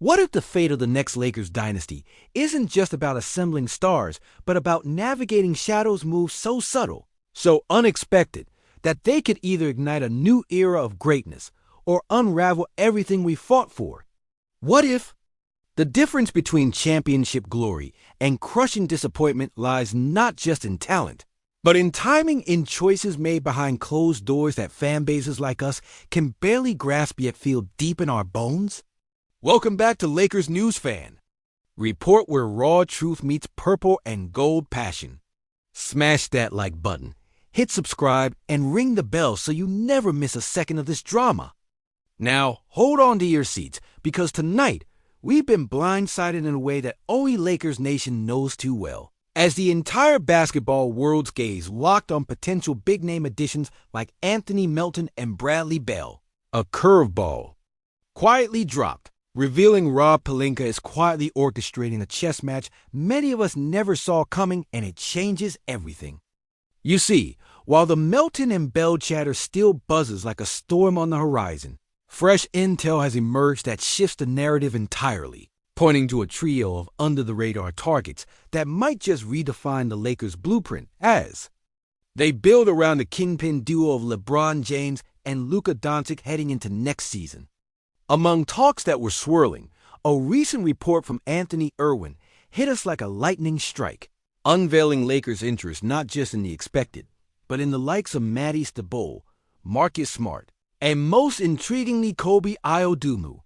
What if the fate of the next Lakers dynasty isn't just about assembling stars, but about navigating shadows moves so subtle, so unexpected, that they could either ignite a new era of greatness or unravel everything we fought for? What if? The difference between championship glory and crushing disappointment lies not just in talent, but in timing, in choices made behind closed doors that fan bases like us can barely grasp yet feel deep in our bones. Welcome back to Lakers News Fan. Report where raw truth meets purple and gold passion. Smash that like button, hit subscribe, and ring the bell so you never miss a second of this drama. Now, hold on to your seats, because tonight, we've been blindsided in a way that only Lakers Nation knows too well. As the entire basketball world's gaze locked on potential big-name additions like Anthony Melton and Bradley Beal, a curveball quietly dropped, revealing Rob Pelinka is quietly orchestrating a chess match many of us never saw coming, and it changes everything. You see, while the Melton and Beal chatter still buzzes like a storm on the horizon, fresh intel has emerged that shifts the narrative entirely, pointing to a trio of under-the-radar targets that might just redefine the Lakers' blueprint as they build around the kingpin duo of LeBron James and Luka Doncic heading into next season. Among talks that were swirling, a recent report from Anthony Irwin hit us like a lightning strike, unveiling Lakers' interest not just in the expected, but in the likes of Matty Stabow, Marcus Smart, and most intriguingly Kobe Iodumu.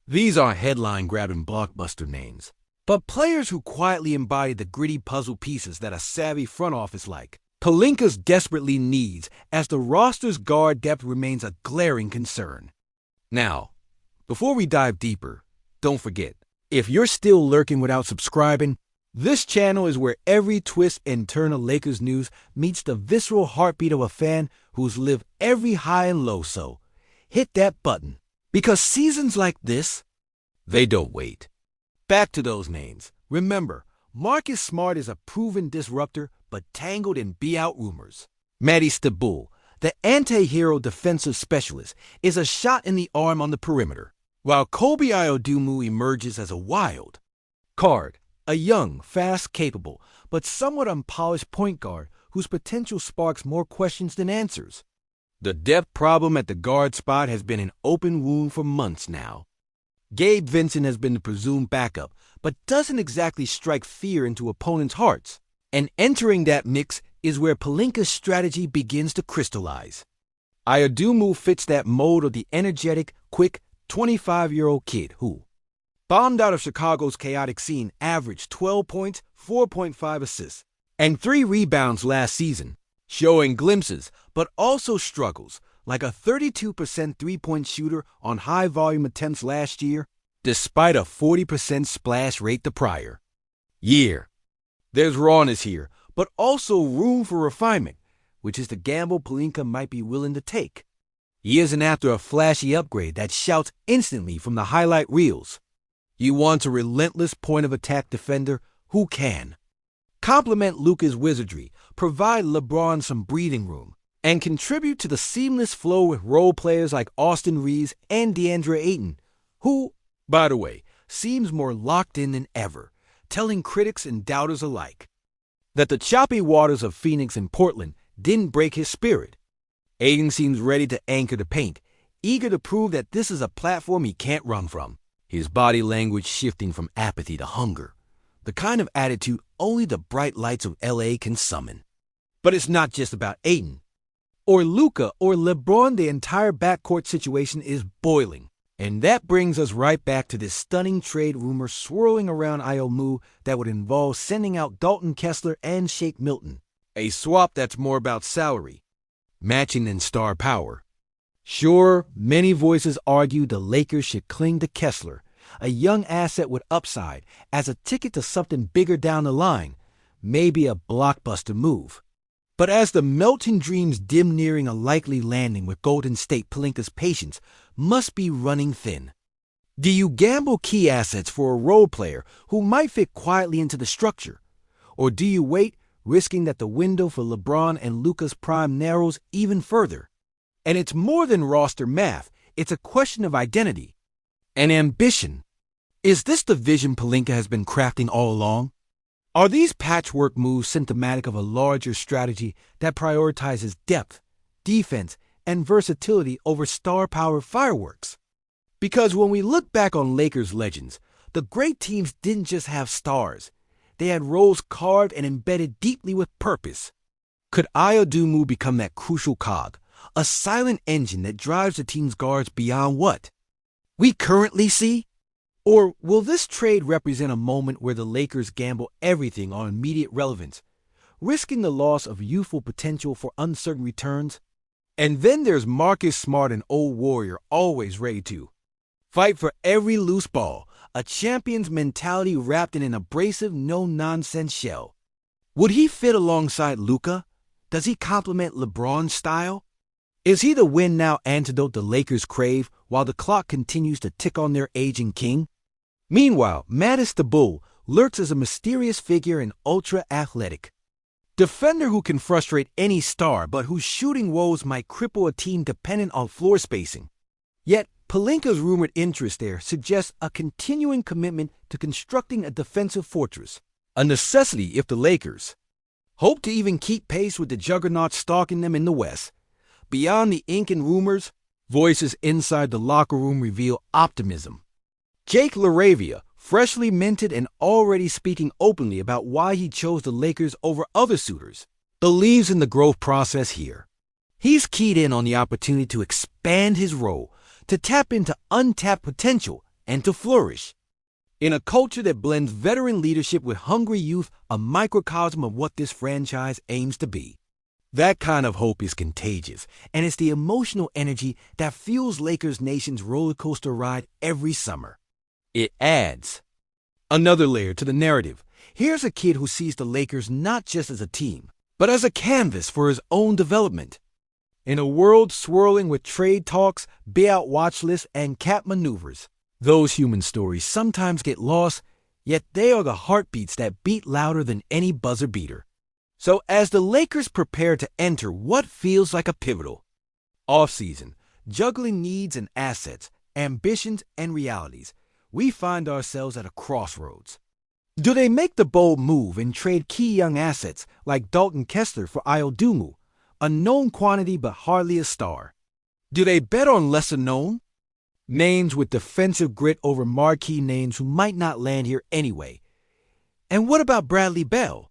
These are headline-grabbing blockbuster names, but players who quietly embody the gritty puzzle pieces that a savvy front office like Pelinka's desperately needs, as the roster's guard depth remains a glaring concern. Now, before we dive deeper, don't forget, if you're still lurking without subscribing, this channel is where every twist and turn of Lakers news meets the visceral heartbeat of a fan who's lived every high and low, so hit that button. Because seasons like this, they don't wait. Back to those names. Remember, Marcus Smart is a proven disruptor, but tangled in be-out rumors. Matty Stabow, the anti-hero defensive specialist, is a shot in the arm on the perimeter, while Kobe Iodumu emerges as a wild card, a young, fast, capable, but somewhat unpolished point guard whose potential sparks more questions than answers. The depth problem at the guard spot has been an open wound for months now. Gabe Vincent has been the presumed backup, but doesn't exactly strike fear into opponents' hearts. And entering that mix is where Pelinka's strategy begins to crystallize. Iodumu fits that mold of the energetic, quick, 25-year-old kid who, bombed out of Chicago's chaotic scene, averaged 12 points, 4.5 assists, and 3 rebounds last season, showing glimpses, but also struggles, like a 32% three-point shooter on high-volume attempts last year, despite a 40% splash rate the prior year. There's rawness here, but also room for refinement, which is the gamble Pelinka might be willing to take. He isn't after a flashy upgrade that shouts instantly from the highlight reels. He wants a relentless point-of-attack defender who can complement Luka's wizardry, provide LeBron some breathing room, and contribute to the seamless flow with role players like Austin Reeves and DeAndre Ayton, who, by the way, seems more locked in than ever, telling critics and doubters alike that the choppy waters of Phoenix and Portland didn't break his spirit. Ayton seems ready to anchor the paint, eager to prove that this is a platform he can't run from, his body language shifting from apathy to hunger, the kind of attitude only the bright lights of LA can summon. But it's not just about Ayton or Luka or LeBron. The entire backcourt situation is boiling. And that brings us right back to this stunning trade rumor swirling around Iodumu that would involve sending out Dalton Kessler and Shake Milton, a swap that's more about salary matching than star power. Sure, many voices argue the Lakers should cling to Kessler, a young asset with upside, as a ticket to something bigger down the line, maybe a blockbuster move. But as the Melton dreams dim nearing a likely landing with Golden State, Pelinka's patience must be running thin. Do you gamble key assets for a role player who might fit quietly into the structure? Or do you wait, risking that the window for LeBron and Luka's prime narrows even further? And it's more than roster math. It's a question of identity and ambition. Is this the vision Pelinka has been crafting all along? Are these patchwork moves symptomatic of a larger strategy that prioritizes depth, defense, and versatility over star-powered fireworks? Because when we look back on Lakers legends, the great teams didn't just have stars. They had roles carved and embedded deeply with purpose. Could Iodumu become that crucial cog, a silent engine that drives the team's guards beyond what we currently see? Or will this trade represent a moment where the Lakers gamble everything on immediate relevance, risking the loss of youthful potential for uncertain returns? And then there's Marcus Smart, an old warrior always ready to fight for every loose ball, a champion's mentality wrapped in an abrasive, no-nonsense shell. Would he fit alongside Luka? Does he complement LeBron's style? Is he the win-now antidote the Lakers crave while the clock continues to tick on their aging king? Meanwhile, Mattis the Bull lurks as a mysterious figure and ultra-athletic defender who can frustrate any star but whose shooting woes might cripple a team dependent on floor spacing. Yet, Pelinka's rumored interest there suggests a continuing commitment to constructing a defensive fortress, a necessity if the Lakers hope to even keep pace with the juggernaut stalking them in the West. Beyond the ink and rumors, voices inside the locker room reveal optimism. Jake LaRavia, freshly minted and already speaking openly about why he chose the Lakers over other suitors, believes in the growth process here. He's keyed in on the opportunity to expand his role, to tap into untapped potential, and to flourish. In a culture that blends veteran leadership with hungry youth, a microcosm of what this franchise aims to be. That kind of hope is contagious, and it's the emotional energy that fuels Lakers Nation's roller coaster ride every summer. It adds another layer to the narrative. Here's a kid who sees the Lakers not just as a team, but as a canvas for his own development. In a world swirling with trade talks, buyout watch lists, and cap maneuvers, those human stories sometimes get lost, yet they are the heartbeats that beat louder than any buzzer beater. So as the Lakers prepare to enter what feels like a pivotal offseason, juggling needs and assets, ambitions and realities, we find ourselves at a crossroads. Do they make the bold move and trade key young assets like Dalton Kessler for Iodumu, a known quantity but hardly a star? Do they bet on lesser known names with defensive grit over marquee names who might not land here anyway? And what about Bradley Beal?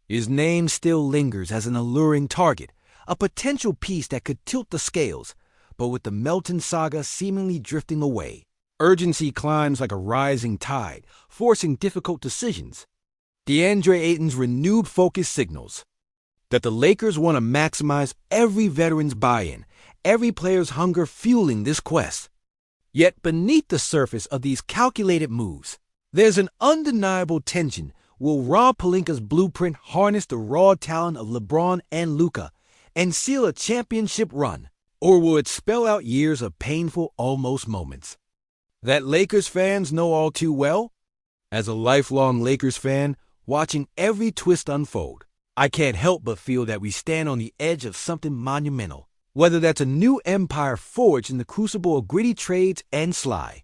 His name still lingers as an alluring target, a potential piece that could tilt the scales, but with the Melton saga seemingly drifting away, urgency climbs like a rising tide, forcing difficult decisions. DeAndre Ayton's renewed focus signals that the Lakers want to maximize every veteran's buy-in, every player's hunger fueling this quest. Yet beneath the surface of these calculated moves, there's an undeniable tension. Will Rob Pelinka's blueprint harness the raw talent of LeBron and Luka and seal a championship run, or will it spell out years of painful almost moments that Lakers fans know all too well? As a lifelong Lakers fan, watching every twist unfold, I can't help but feel that we stand on the edge of something monumental, whether that's a new empire forged in the crucible of gritty trades and sly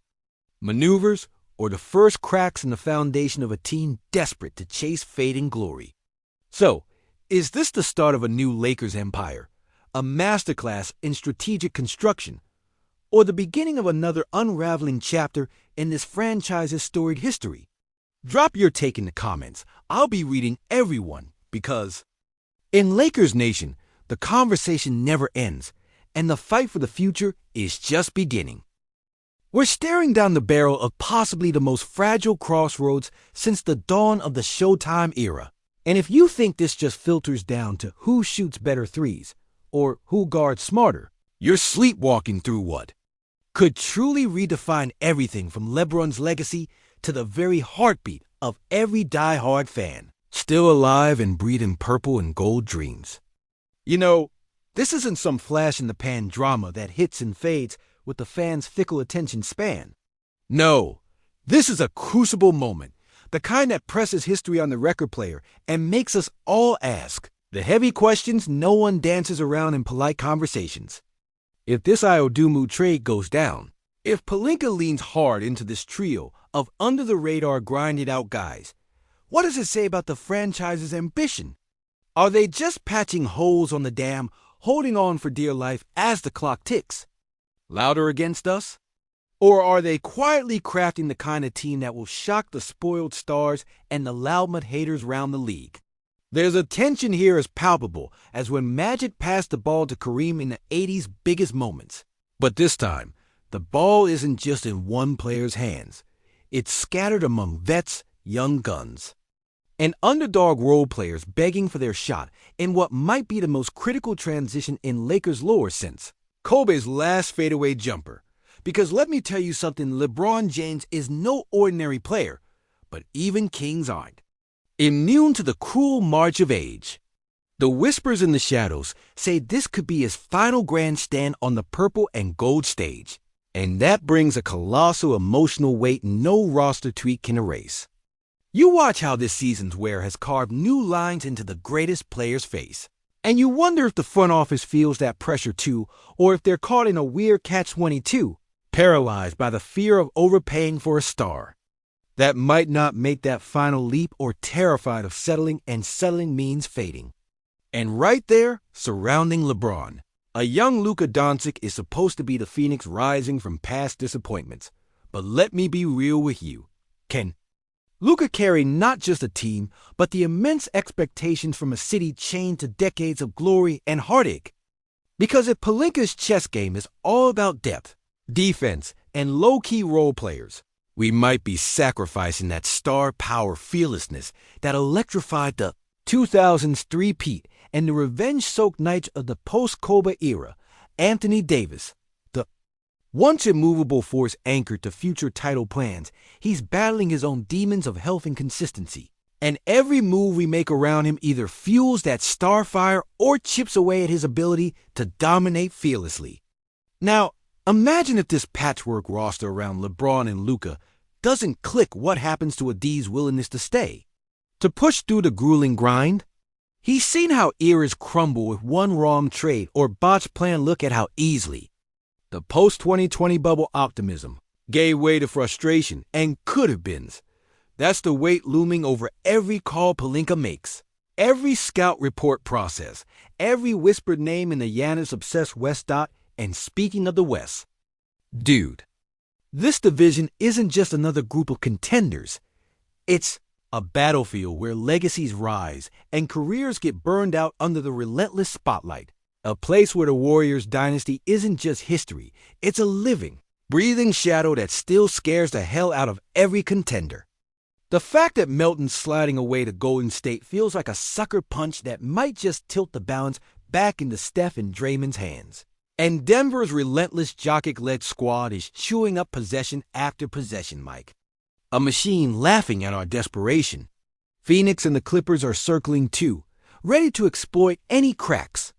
maneuvers, or the first cracks in the foundation of a team desperate to chase fading glory. So, is this the start of a new Lakers empire, a masterclass in strategic construction, or the beginning of another unraveling chapter in this franchise's storied history? Drop your take in the comments. I'll be reading everyone because in Lakers Nation, the conversation never ends, and the fight for the future is just beginning. We're staring down the barrel of possibly the most fragile crossroads since the dawn of the Showtime era. And if you think this just filters down to who shoots better threes or who guards smarter, you're sleepwalking through what could truly redefine everything from LeBron's legacy to the very heartbeat of every die-hard fan, still alive and breathing purple and gold dreams. You know, this isn't some flash-in-the-pan drama that hits and fades with the fans' fickle attention span. No, this is a crucible moment, the kind that presses history on the record player and makes us all ask the heavy questions no one dances around in polite conversations. If this Iodumu trade goes down, if Pelinka leans hard into this trio of under-the-radar grinded-out guys. What does it say about the franchise's ambition? Are they just patching holes on the dam, holding on for dear life as the clock ticks? Louder against us? Or are they quietly crafting the kind of team that will shock the spoiled stars and the loudmouth haters round the league? There's a tension here as palpable as when Magic passed the ball to Kareem in the 80s' biggest moments. But this time, the ball isn't just in one player's hands. It's scattered among vets, young guns, and underdog role players begging for their shot in what might be the most critical transition in Lakers lore since Kobe's last fadeaway jumper. Because let me tell you something, LeBron James is no ordinary player, but even kings aren't. Immune to the cruel march of age. The whispers in the shadows say this could be his final grand stand on the purple and gold stage. And that brings a colossal emotional weight no roster tweak can erase. You watch how this season's wear has carved new lines into the greatest player's face. And you wonder if the front office feels that pressure too, or if they're caught in a weird catch-22. Paralyzed by the fear of overpaying for a star that might not make that final leap, or terrified of settling, and settling means fading. And right there, surrounding LeBron, a young Luka Doncic is supposed to be the phoenix rising from past disappointments. But let me be real with you. Can Luka carry not just a team, but the immense expectations from a city chained to decades of glory and heartache? Because if Pelinka's chess game is all about depth, defense, and low-key role players, we might be sacrificing that star power fearlessness that electrified the 2000s three-peat and the revenge-soaked nights of the post-Kobe era. Anthony Davis, the once immovable force anchored to future title plans, he's battling his own demons of health and consistency. And every move we make around him either fuels that star fire or chips away at his ability to dominate fearlessly. Now, imagine if this patchwork roster around LeBron and Luka doesn't click. What happens to a D's willingness to stay? To push through the grueling grind? He's seen how eras crumble with one wrong trade or botched plan. Look at how easily the post-2020 bubble optimism gave way to frustration and could-have-beens. That's the weight looming over every call Pelinka makes, every scout report process, every whispered name in the Giannis-obsessed West. And speaking of the West, dude, this division isn't just another group of contenders. It's a battlefield where legacies rise and careers get burned out under the relentless spotlight. A place where the Warriors dynasty isn't just history, it's a living, breathing shadow that still scares the hell out of every contender. The fact that Melton's sliding away to Golden State feels like a sucker punch that might just tilt the balance back into Steph and Draymond's hands. And Denver's relentless Jokic-led squad is chewing up possession after possession, Mike. A machine laughing at our desperation. Phoenix and the Clippers are circling too, ready to exploit any cracks.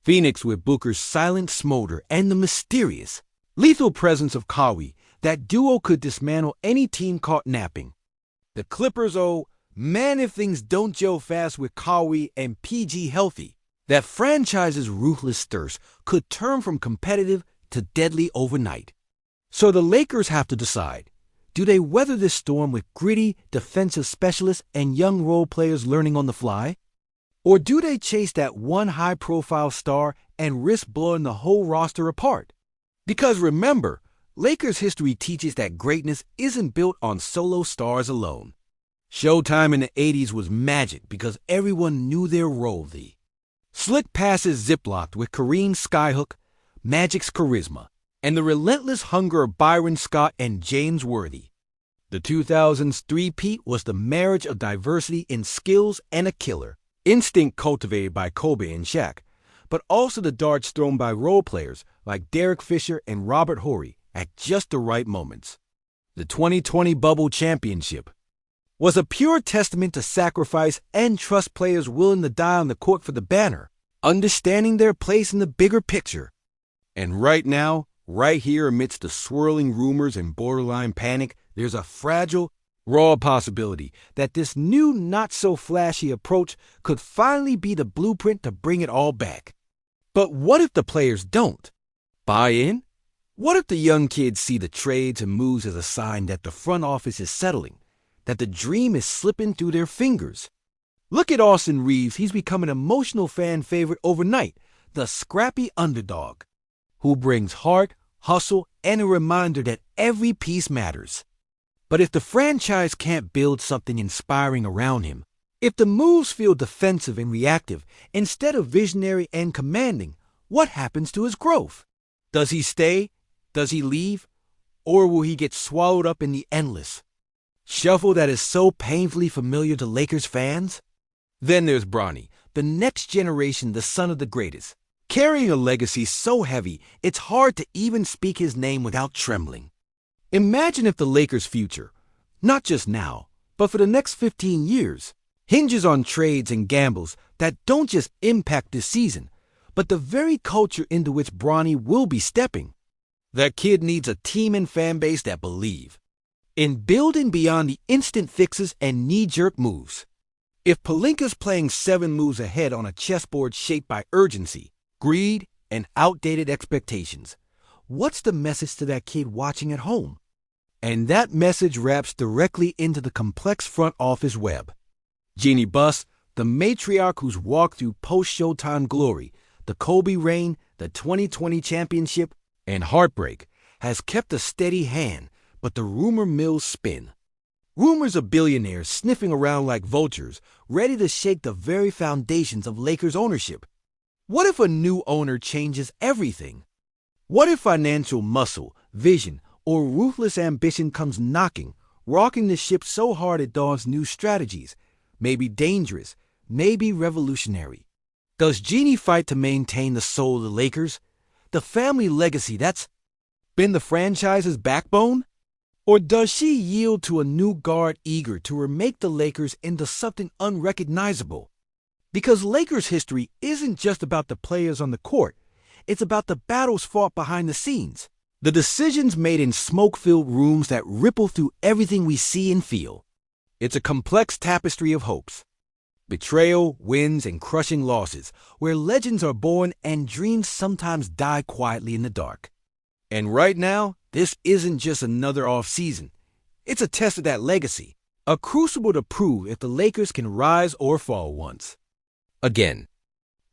Phoenix with Booker's silent smolder and the mysterious, lethal presence of Kawhi, that duo could dismantle any team caught napping. The Clippers, oh man, if things don't gel fast with Kawhi and PG healthy, that franchise's ruthless thirst could turn from competitive to deadly overnight. So the Lakers have to decide, do they weather this storm with gritty defensive specialists and young role players learning on the fly? Or do they chase that one high-profile star and risk blowing the whole roster apart? Because remember, Lakers history teaches that greatness isn't built on solo stars alone. Showtime in the 80s was magic because everyone knew their role. The slick passes ziplocked with Kareem's skyhook, Magic's charisma, and the relentless hunger of Byron Scott and James Worthy. The 2000s three-peat was the marriage of diversity in skills and a killer instinct cultivated by Kobe and Shaq, but also the darts thrown by role players like Derek Fisher and Robert Horry at just the right moments. The 2020 Bubble Championship was a pure testament to sacrifice and trust, players willing to die on the court for the banner, understanding their place in the bigger picture. And right now, right here amidst the swirling rumors and borderline panic, there's a fragile, raw possibility that this new not-so-flashy approach could finally be the blueprint to bring it all back. But what if the players don't buy in? What if the young kids see the trades and moves as a sign that the front office is settling, that the dream is slipping through their fingers? Look at Austin Reeves. He's become an emotional fan favorite overnight, the scrappy underdog, who brings heart, hustle, and a reminder that every piece matters. But if the franchise can't build something inspiring around him, if the moves feel defensive and reactive instead of visionary and commanding, what happens to his growth? Does he stay? Does he leave? Or will he get swallowed up in the endless shuffle that is so painfully familiar to Lakers fans? Then there's Bronny, the next generation, the son of the greatest, carrying a legacy so heavy it's hard to even speak his name without trembling. Imagine if the Lakers' future, not just now, but for the next 15 years, hinges on trades and gambles that don't just impact this season, but the very culture into which Bronny will be stepping. That kid needs a team and fan base that believe in building beyond the instant fixes and knee-jerk moves. If Pelinka's playing 7 moves ahead on a chessboard shaped by urgency, greed, and outdated expectations, what's the message to that kid watching at home? And that message wraps directly into the complex front office web. Jeannie Buss, the matriarch who's walked through post-Showtime glory, the Kobe reign, the 2020 championship, and heartbreak, has kept a steady hand, but the rumor mills spin. Rumors of billionaires sniffing around like vultures, ready to shake the very foundations of Lakers ownership. What if a new owner changes everything? What if financial muscle, vision, or ruthless ambition comes knocking, rocking the ship so hard it dawns new strategies, maybe dangerous, maybe revolutionary? Does Jeannie fight to maintain the soul of the Lakers, the family legacy that's been the franchise's backbone? Or does she yield to a new guard eager to remake the Lakers into something unrecognizable? Because Lakers history isn't just about the players on the court, it's about the battles fought behind the scenes, the decisions made in smoke-filled rooms that ripple through everything we see and feel. It's a complex tapestry of hopes, betrayal, wins, and crushing losses, where legends are born and dreams sometimes die quietly in the dark. And right now, this isn't just another off-season. It's a test of that legacy, a crucible to prove if the Lakers can rise or fall once again.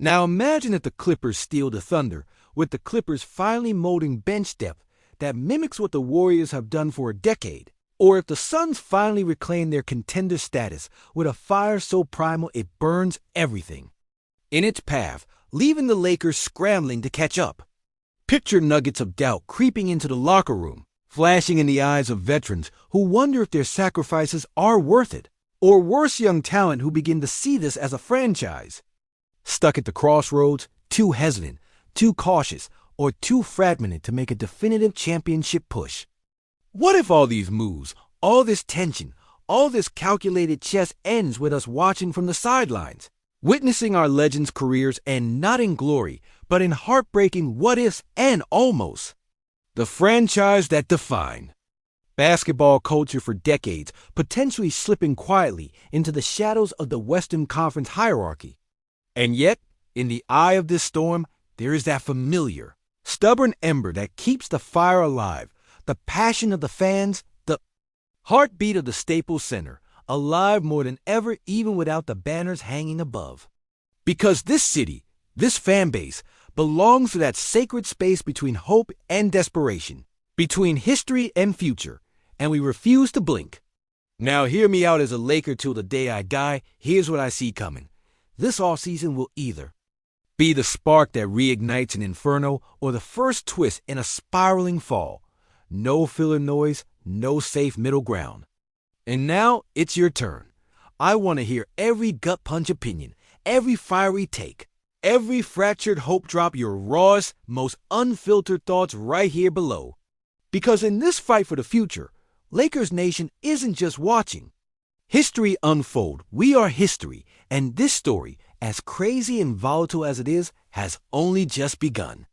Now imagine if the Clippers steal the Thunder, with the Clippers finally molding bench depth that mimics what the Warriors have done for a decade. Or if the Suns finally reclaim their contender status with a fire so primal it burns everything in its path, leaving the Lakers scrambling to catch up. Picture nuggets of doubt creeping into the locker room, flashing in the eyes of veterans who wonder if their sacrifices are worth it, or worse, young talent who begin to see this as a franchise stuck at the crossroads, too hesitant, too cautious, or too fragmented to make a definitive championship push. What if all these moves, all this tension, all this calculated chess ends with us watching from the sidelines, witnessing our legends' careers end not in glory, but in heartbreaking what-ifs and almost? The franchise that defined basketball culture for decades, potentially slipping quietly into the shadows of the Western Conference hierarchy. And yet, in the eye of this storm, there is that familiar, stubborn ember that keeps the fire alive, the passion of the fans, the heartbeat of the Staples Center, alive more than ever even without the banners hanging above. Because this city, this fan base, belongs to that sacred space between hope and desperation, between history and future, and we refuse to blink. Now hear me out as a Laker till the day I die. Here's what I see coming. This offseason will either be the spark that reignites an inferno or the first twist in a spiraling fall. No filler noise, no safe middle ground. And now it's your turn. I want to hear every gut punch opinion, every fiery take, every fractured hope. Drop your rawest, most unfiltered thoughts right here below. Because in this fight for the future, Lakers Nation isn't just watching history unfold. We are history, and this story, as crazy and volatile as it is, has only just begun.